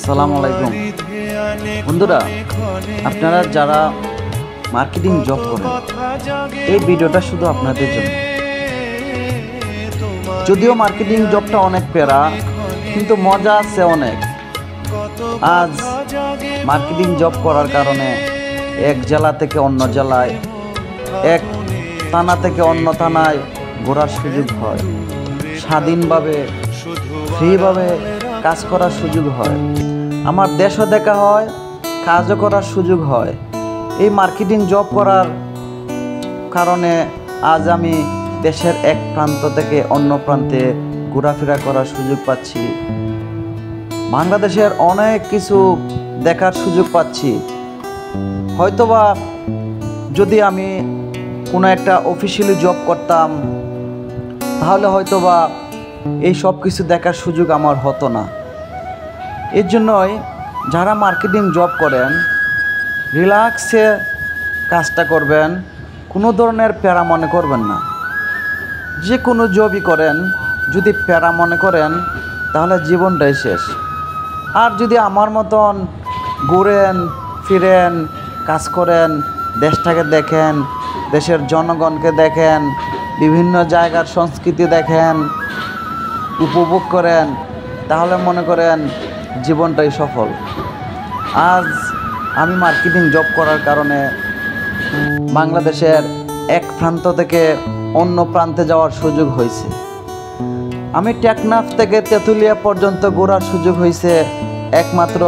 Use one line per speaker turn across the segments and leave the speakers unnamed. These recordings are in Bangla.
আসসালামু আলাইকুম বন্ধুরা, আপনারা যারা মার্কেটিং জব করেন, এই ভিডিওটা শুধু আপনাদের জন্য। যদিও মার্কেটিং জবটা অনেক প্যারা, কিন্তু মজা আছে অনেক। আজ মার্কেটিং জব করার কারণে এক জেলা থেকে অন্য জেলায়, এক থানা থেকে অন্য থানায় ঘোরার সুযোগ হয়, স্বাধীনভাবে ফ্রিভাবে কাজ করার সুযোগ হয়, আমার দেশও দেখা হয়, কাজও করার সুযোগ হয়। এই মার্কেটিং জব করার কারণে আজ আমি দেশের এক প্রান্ত থেকে অন্য প্রান্তে ঘোরাফেরা করার সুযোগ পাচ্ছি, বাংলাদেশের অনেক কিছু দেখার সুযোগ পাচ্ছি। হয়তোবা যদি আমি কোনো একটা অফিসিয়ালি জব করতাম, তাহলে হয়তোবা এই সব কিছু দেখার সুযোগ আমার হতো না। এর জন্যই যারা মার্কেটিং জব করেন, রিল্যাক্সে কাজটা করবেন, কোনো ধরনের প্যারা মনে করবেন না। যে কোনো জবই করেন, যদি প্যারা মনে করেন তাহলে জীবনটাই শেষ। আর যদি আমার মতন ঘুরেন ফিরেন, কাজ করেন, দেশটাকে দেখেন, দেশের জনগণকে দেখেন, বিভিন্ন জায়গার সংস্কৃতি দেখেন, উপভোগ করেন, তাহলে মনে করেন জীবনটাই সফল। আজ আমি মার্কেটিং জব করার কারণে বাংলাদেশের এক প্রান্ত থেকে অন্য প্রান্তে যাওয়ার সুযোগ হয়েছে। আমি টেকনাফ থেকে তেঁতুলিয়া পর্যন্ত ঘোরার সুযোগ হয়েছে একমাত্র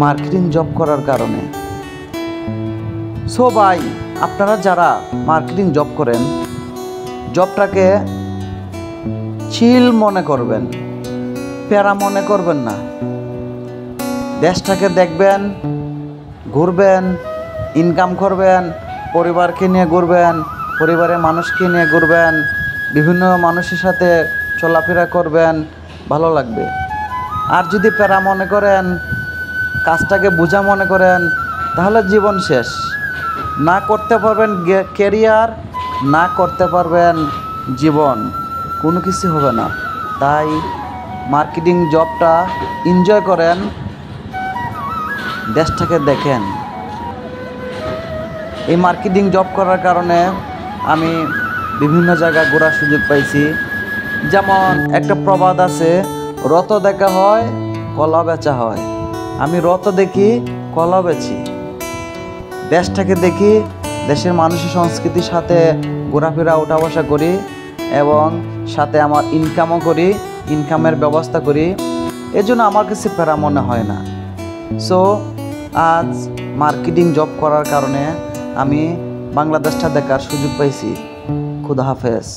মার্কেটিং জব করার কারণে। সো ভাই, আপনারা যারা মার্কেটিং জব করেন, জবটাকে চিল মনে করবেন, প্যারা মনে করবেন না। দেশটাকে দেখবেন, ঘুরবেন, ইনকাম করবেন, পরিবারকে নিয়ে ঘুরবেন, পরিবারের মানুষকে নিয়ে ঘুরবেন, বিভিন্ন মানুষের সাথে চলাফেরা করবেন, ভালো লাগবে। আর যদি প্যারা মনে করেন, কাজটাকে বোঝা মনে করেন, তাহলে জীবন শেষ। না করতে পারবেন ক্যারিয়ার, না করতে পারবেন জীবন, কোনো কিছু হবে না। তাই মার্কেটিং জবটা এনজয় করেন, দেশটাকে দেখেন। এই মার্কেটিং জব করার কারণে আমি বিভিন্ন জায়গায় ঘোরার সুযোগ পাইছি। যেমন একটা প্রবাদ আছে, রত দেখা হয়, কলা বেচা হয়। আমি রত দেখি, কলা বেচি, দেশটাকে দেখি, দেশের মানুষের সংস্কৃতির সাথে ঘোরাফেরা ওঠা বসা করি, এবং সাথে আমার ইনকামও করি, ইনকামের ব্যবস্থা করি। এজন্য আমার কাছে প্যারা মনে হয় না। সো আজ মার্কেটিং জব করার কারণে আমি বাংলাদেশটা দেখার সুযোগ পাইছি। খুদা হাফেজ।